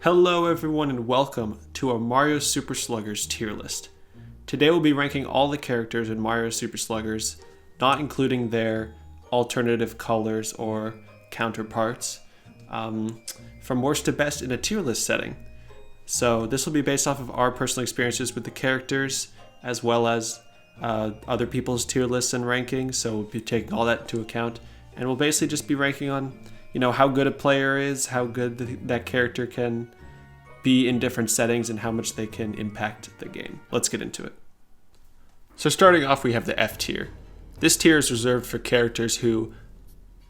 Hello everyone and welcome to our Mario Super Sluggers tier list. Today we'll be ranking all the characters in Mario Super Sluggers, not including their alternative colors or counterparts, from worst to best in a tier list setting. So this will be based off of our personal experiences with the characters, as well as other people's tier lists and rankings, so we'll be taking all that into account, and we'll basically just be ranking on how good a player is, how good that character can be in different settings, and how much they can impact the game. Let's get into it. So starting off, we have the F tier. This tier is reserved for characters who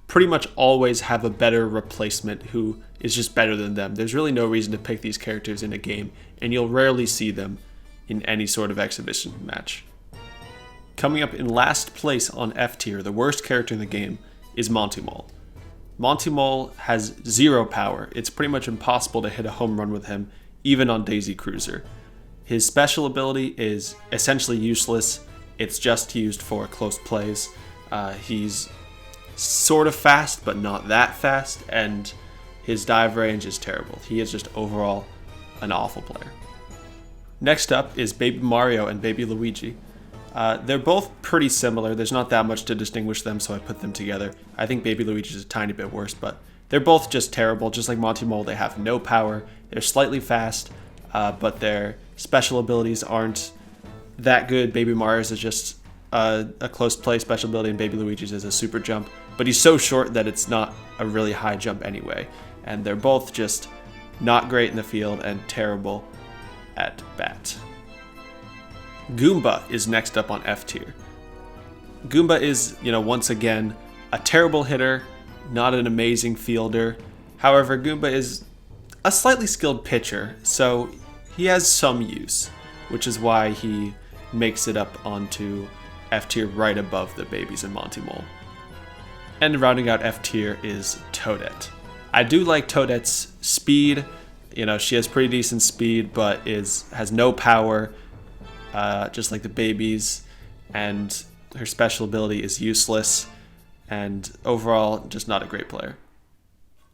pretty much always have a better replacement who is just better than them. There's really no reason to pick these characters in a game, and you'll rarely see them in any sort of exhibition match. Coming up in last place on F tier, the worst character in the game, is Monty Mole. Monty Mole has zero power. It's pretty much impossible to hit a home run with him, even on Daisy Cruiser. His special ability is essentially useless. It's just used for close plays. He's sort of fast, but not that fast, and his dive range is terrible. He is just overall an awful player. Next up is Baby Mario and Baby Luigi. They're both pretty similar. There's not that much to distinguish them, so I put them together. I think Baby Luigi is a tiny bit worse, but they're both just terrible. Just like Monty Mole, they have no power. They're slightly fast, but their special abilities aren't that good. Baby Mario's is just a close play special ability, and Baby Luigi's is a super jump. But he's so short that it's not a really high jump anyway. And they're both just not great in the field and terrible at bat. Goomba is next up on F tier. Goomba is, once again, a terrible hitter, not an amazing fielder. However, Goomba is a slightly skilled pitcher, so he has some use, which is why he makes it up onto F tier right above the babies in Monty Mole. And rounding out F tier is Toadette. I do like Toadette's speed. She has pretty decent speed, but has no power. Just like the babies, and her special ability is useless, and overall just not a great player.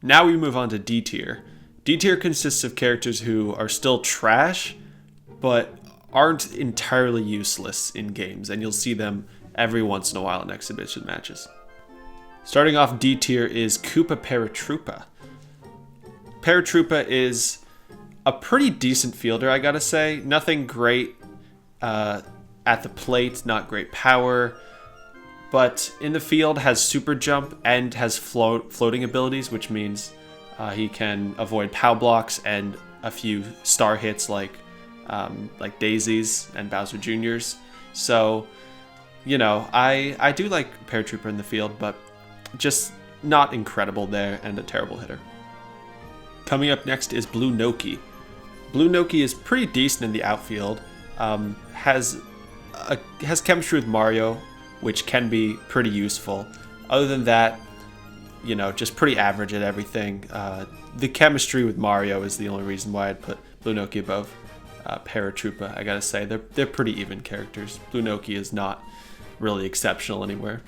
Now we move on to D tier. D tier consists of characters who are still trash, but aren't entirely useless in games, and you'll see them every once in a while in exhibition matches. Starting off D tier is Koopa Paratroopa. Paratroopa is a pretty decent fielder, I gotta say. Nothing great at the plate, not great power, but in the field has super jump and has floating abilities, which means he can avoid POW blocks and a few star hits like Daisy's and Bowser Jr.'s. So, I do like Paratrooper in the field, but just not incredible there and a terrible hitter. Coming up next is Blue Noki. Blue Noki is pretty decent in the outfield. Has chemistry with Mario, which can be pretty useful. Other than that, just pretty average at everything. The chemistry with Mario is the only reason why I'd put Blue Noki above Paratroopa. I gotta say, they're pretty even characters. Blue Noki is not really exceptional anywhere.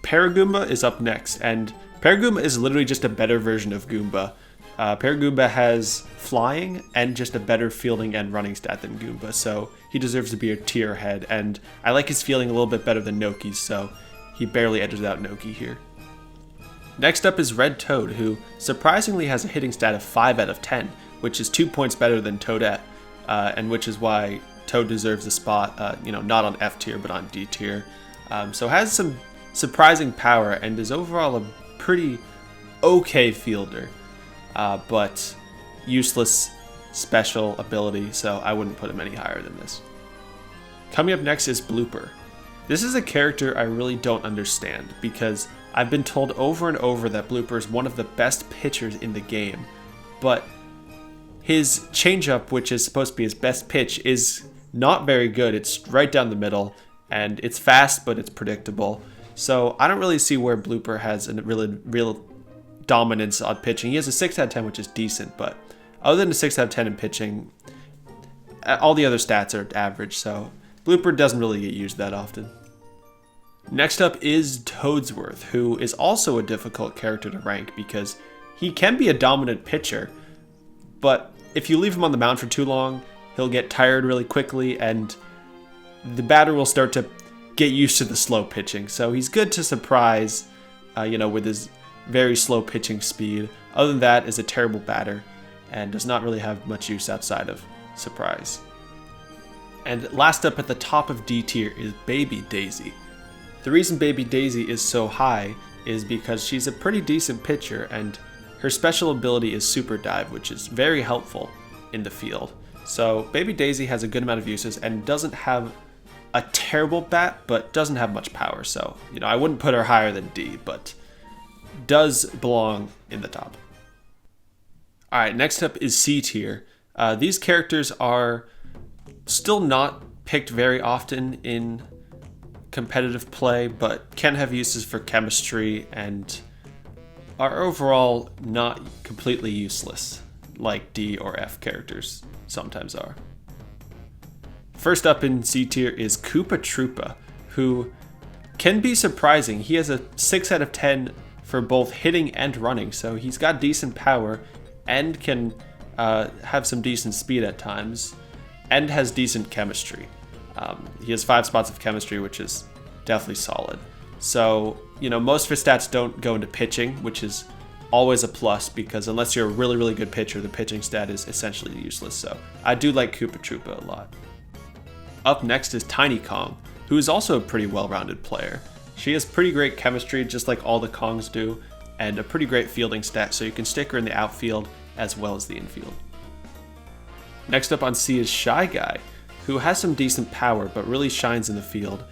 Paragoomba is up next, and Paragoomba is literally just a better version of Goomba. Paragoomba has flying and just a better fielding and running stat than Goomba, so he deserves to be a tier ahead, and I like his fielding a little bit better than Noki's, so he barely edges out Noki here. Next up is Red Toad, who surprisingly has a hitting stat of 5 out of 10, which is 2 points better than Toadette, and which is why Toad deserves a spot, not on F tier, but on D tier. So has some surprising power and is overall a pretty okay fielder. But useless special ability, so I wouldn't put him any higher than this. Coming up next is Blooper. This is a character I really don't understand, because I've been told over and over that Blooper is one of the best pitchers in the game, but his changeup, which is supposed to be his best pitch, is not very good. It's right down the middle, and it's fast, but it's predictable. So I don't really see where Blooper has a real dominance on pitching. He has a 6 out of 10, which is decent, but other than a 6 out of 10 in pitching, all the other stats are average, so Blooper doesn't really get used that often. Next up is Toadsworth, who is also a difficult character to rank because he can be a dominant pitcher, but if you leave him on the mound for too long, he'll get tired really quickly, and the batter will start to get used to the slow pitching. So he's good to surprise, with his very slow pitching speed. Other than that, is a terrible batter and does not really have much use outside of surprise. And last up at the top of D tier is Baby Daisy. The reason Baby Daisy is so high is because she's a pretty decent pitcher, and her special ability is Super Dive, which is very helpful in the field. So Baby Daisy has a good amount of uses and doesn't have a terrible bat, but doesn't have much power. So, I wouldn't put her higher than D, but does belong in the top. All right, next up is C tier. These characters are still not picked very often in competitive play, but can have uses for chemistry and are overall not completely useless, like D or F characters sometimes are. First up in C tier is Koopa Troopa, who can be surprising. He has a 6 out of 10 for both hitting and running, so he's got decent power and can have some decent speed at times, and has decent chemistry. He has 5 spots of chemistry, which is definitely solid. So, most of his stats don't go into pitching, which is always a plus, because unless you're a really, really good pitcher, the pitching stat is essentially useless. So I do like Koopa Troopa a lot. Up next is Tiny Kong, who is also a pretty well-rounded player. She has pretty great chemistry, just like all the Kongs do, and a pretty great fielding stat, so you can stick her in the outfield as well as the infield. Next up on C is Shy Guy, who has some decent power, but really shines in the field,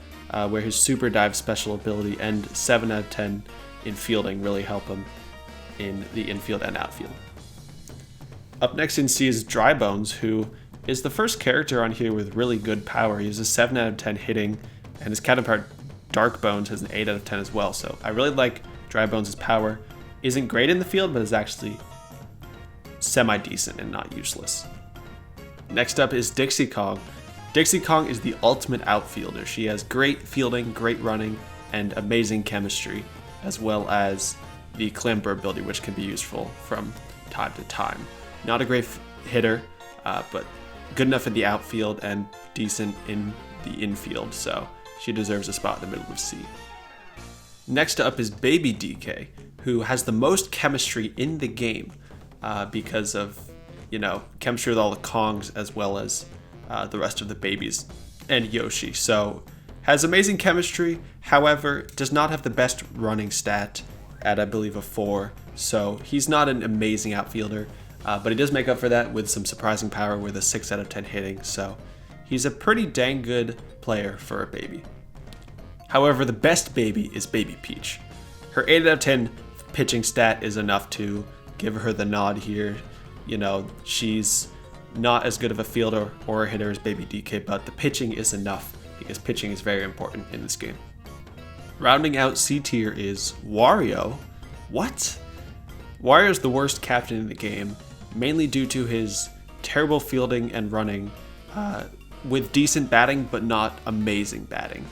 where his Super Dive special ability and 7 out of 10 in fielding really help him in the infield and outfield. Up next in C is Dry Bones, who is the first character on here with really good power. He has a 7 out of 10 hitting, and his counterpart Dark Bones has an 8 out of 10 as well. So I really like Dry Bones' power. Isn't great in the field, but is actually semi-decent and not useless. Next up is Dixie Kong. Dixie Kong is the ultimate outfielder. She has great fielding, great running, and amazing chemistry, as well as the Clamber ability, which can be useful from time to time. Not a great hitter, but good enough in the outfield and decent in the infield, so she deserves a spot in the middle of C. Next up is Baby DK, who has the most chemistry in the game because of, chemistry with all the Kongs as well as the rest of the babies and Yoshi. So has amazing chemistry, however, does not have the best running stat at, I believe, a 4. So he's not an amazing outfielder, but he does make up for that with some surprising power with a 6 out of 10 hitting. So he's a pretty dang good player for a baby. However, the best baby is Baby Peach. Her 8 out of 10 pitching stat is enough to give her the nod here. She's not as good of a fielder or a hitter as Baby DK, but the pitching is enough because pitching is very important in this game. Rounding out C tier is Wario. What? Wario's the worst captain in the game, mainly due to his terrible fielding and running, with decent batting but not amazing batting.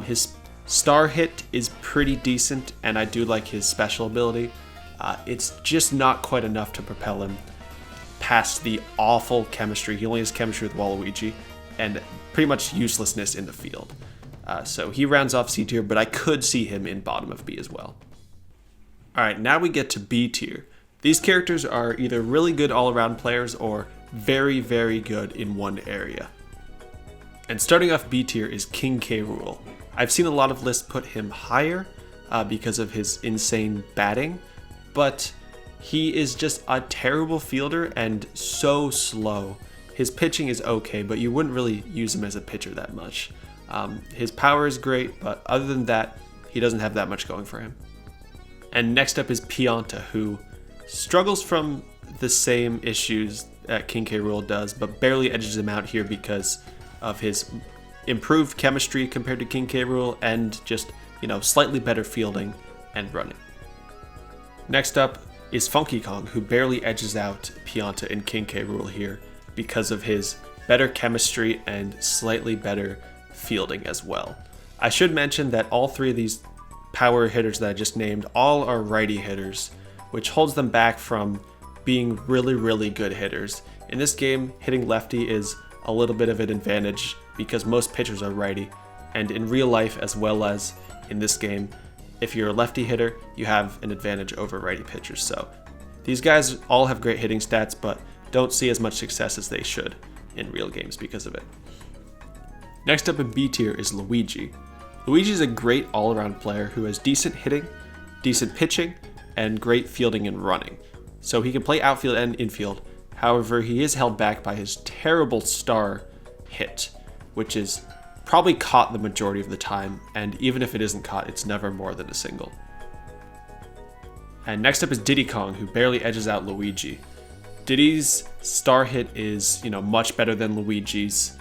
His star hit is pretty decent, and I do like his special ability. It's just not quite enough to propel him past the awful chemistry. He only has chemistry with Waluigi and pretty much uselessness in the field. So he rounds off C tier, but I could see him in bottom of B as well. Alright, now we get to B tier. These characters are either really good all-around players or very, very good in one area. And starting off B tier is King K. Rool. I've seen a lot of lists put him higher because of his insane batting, but he is just a terrible fielder and so slow. His pitching is okay, but you wouldn't really use him as a pitcher that much. His power is great, but other than that, he doesn't have that much going for him. And next up is Pianta, who struggles from the same issues that King K. Rool does, but barely edges him out here because of his improved chemistry compared to King K. Rool and just, slightly better fielding and running. Next up is Funky Kong, who barely edges out Pianta and King K. Rool here because of his better chemistry and slightly better fielding as well. I should mention that all three of these power hitters that I just named all are righty hitters, which holds them back from being really good hitters. In this game, hitting lefty is a little bit of an advantage because most pitchers are righty, and in real life as well as in this game, if you're a lefty hitter, you have an advantage over righty pitchers. So these guys all have great hitting stats, but don't see as much success as they should in real games because of it. Next up in B tier is Luigi. Luigi is a great all-around player who has decent hitting, decent pitching, and great fielding and running. So he can play outfield and infield. However, he is held back by his terrible star hit, which is probably caught the majority of the time, and even if it isn't caught, it's never more than a single. And next up is Diddy Kong, who barely edges out Luigi. Diddy's star hit is, much better than Luigi's,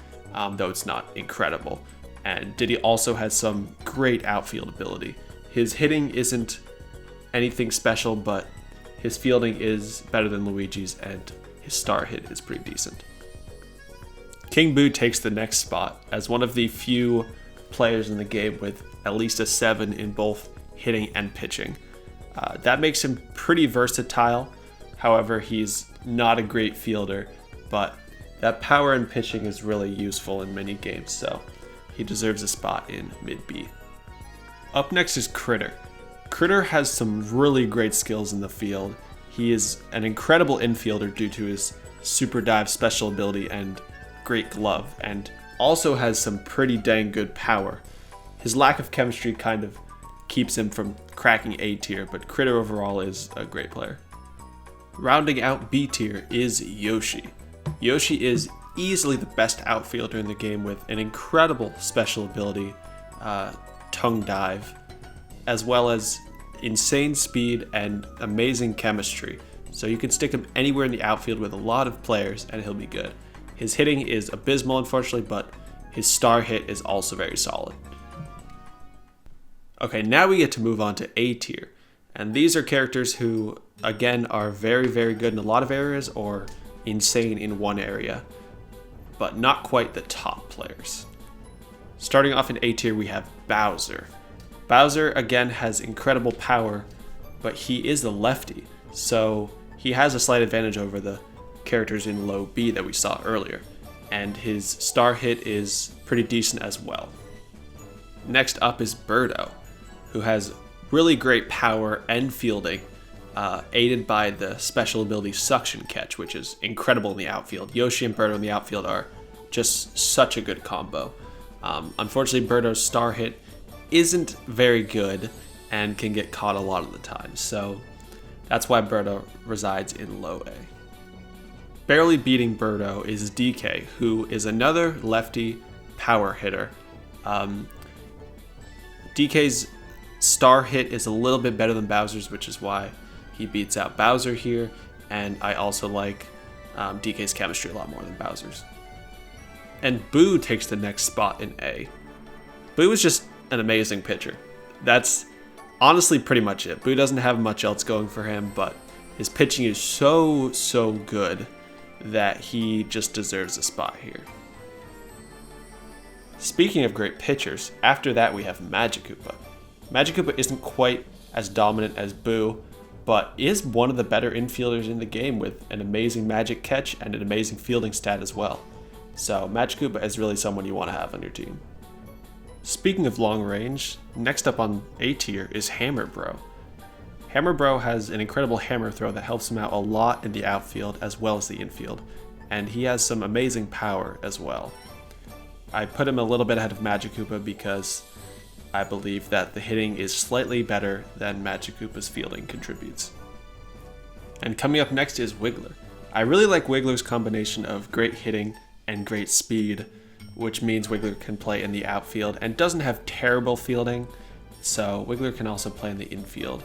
though it's not incredible. And Diddy also has some great outfield ability. His hitting isn't anything special, but his fielding is better than Luigi's, and his star hit is pretty decent. King Boo takes the next spot as one of the few players in the game with at least a 7 in both hitting and pitching. That makes him pretty versatile. However, he's not a great fielder, but that power and pitching is really useful in many games, so he deserves a spot in mid B. Up next is Critter. Critter has some really great skills in the field. He is an incredible infielder due to his super dive special ability and great glove, and also has some pretty dang good power. His lack of chemistry kind of keeps him from cracking A tier, but Critter overall is a great player. Rounding out B tier is Yoshi. Yoshi is easily the best outfielder in the game with an incredible special ability, tongue dive, as well as insane speed and amazing chemistry. So you can stick him anywhere in the outfield with a lot of players and he'll be good. His hitting is abysmal, unfortunately, but his star hit is also very solid. Okay, now we get to move on to A tier. And these are characters who, again, are very good in a lot of areas or insane in one area, but not quite the top players. Starting off in A tier, we have Bowser. Bowser, again, has incredible power, but he is a lefty, so he has a slight advantage over the characters in low B that we saw earlier, and his star hit is pretty decent as well. Next up is Birdo, who has really great power and fielding, aided by the special ability Suction Catch, which is incredible in the outfield. Yoshi and Birdo in the outfield are just such a good combo. Unfortunately, Birdo's star hit isn't very good and can get caught a lot of the time, so that's why Birdo resides in low A. Barely beating Birdo is DK, who is another lefty power hitter. DK's star hit is a little bit better than Bowser's, which is why he beats out Bowser here, and I also like DK's chemistry a lot more than Bowser's. And Boo takes the next spot in A. Boo is just an amazing pitcher. That's honestly pretty much it. Boo doesn't have much else going for him, but his pitching is so good that he just deserves a spot here. Speaking of great pitchers, after that we have Magikoopa. Magikoopa isn't quite as dominant as Boo, but is one of the better infielders in the game with an amazing magic catch and an amazing fielding stat as well. So Magikoopa is really someone you want to have on your team. Speaking of long range, next up on A tier is Hammer Bro. Hammer Bro has an incredible hammer throw that helps him out a lot in the outfield as well as the infield, and he has some amazing power as well. I put him a little bit ahead of Magikoopa because I believe that the hitting is slightly better than Magikoopa's fielding contributes. And coming up next is Wiggler. I really like Wiggler's combination of great hitting and great speed, which means Wiggler can play in the outfield and doesn't have terrible fielding, so Wiggler can also play in the infield.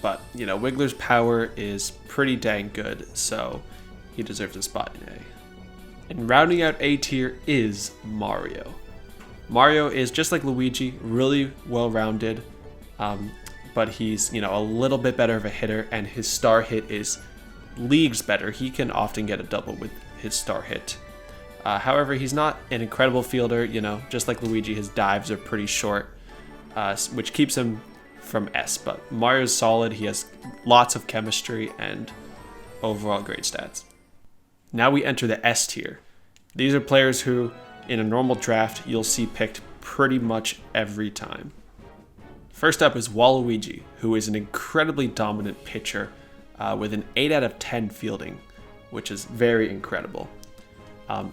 But, Wiggler's power is pretty dang good, so he deserves a spot in A. And rounding out A tier is Mario. Mario is just like Luigi, really well-rounded, but he's, a little bit better of a hitter, and his star hit is leagues better. He can often get a double with his star hit. However, he's not an incredible fielder, just like Luigi, his dives are pretty short, which keeps him from S, but Mario's solid. He has lots of chemistry and overall great stats. Now we enter the S tier. These are players who, in a normal draft, you'll see picked pretty much every time. First up is Waluigi, who is an incredibly dominant pitcher with an 8 out of 10 fielding, which is very incredible.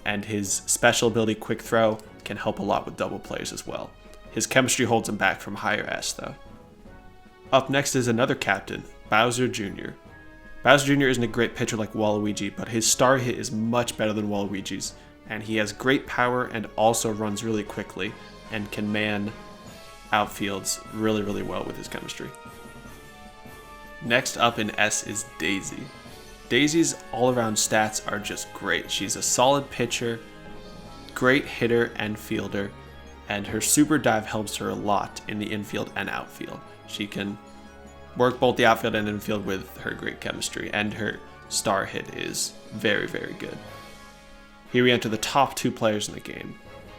And his special ability, Quick Throw, can help a lot with double plays as well. His chemistry holds him back from higher S though. Up next is another captain, Bowser Jr. Bowser Jr. isn't a great pitcher like Waluigi, but his star hit is much better than Waluigi's, and he has great power and also runs really quickly and can man outfields really, really well with his chemistry. Next up in S is Daisy. Daisy's all-around stats are just great. She's a solid pitcher, great hitter and fielder, and her super dive helps her a lot in the infield and outfield. She can work both the outfield and infield with her great chemistry, and her star hit is very, very good. Here we enter the top 2 players in the game,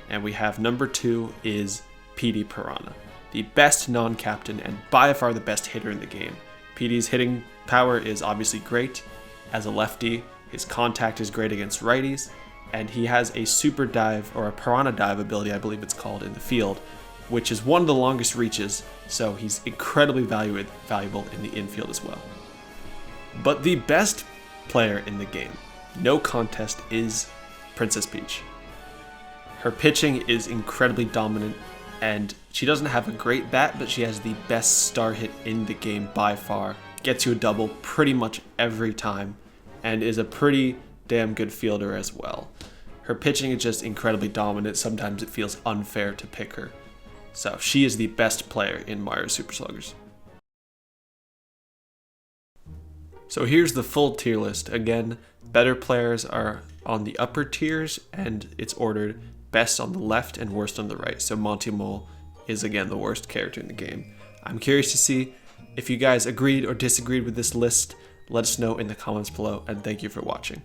and we have number 2 is PD Piranha, the best non-captain and by far the best hitter in the game. PD's hitting power is obviously great. As a lefty, his contact is great against righties, and he has a super dive, or a Piranha dive ability, I believe it's called, in the field, which is one of the longest reaches, so he's incredibly valuable in the infield as well. But the best player in the game, no contest, is Princess Peach. Her pitching is incredibly dominant, and she doesn't have a great bat, but she has the best star hit in the game by far. Gets you a double pretty much every time, and is a pretty damn good fielder as well. Her pitching is just incredibly dominant. Sometimes it feels unfair to pick her. So she is the best player in Mario Super Sluggers. So here's the full tier list. Again, better players are on the upper tiers, and it's ordered best on the left and worst on the right. So Monty Mole is again the worst character in the game. I'm curious to see if you guys agreed or disagreed with this list. Let us know in the comments below, and thank you for watching.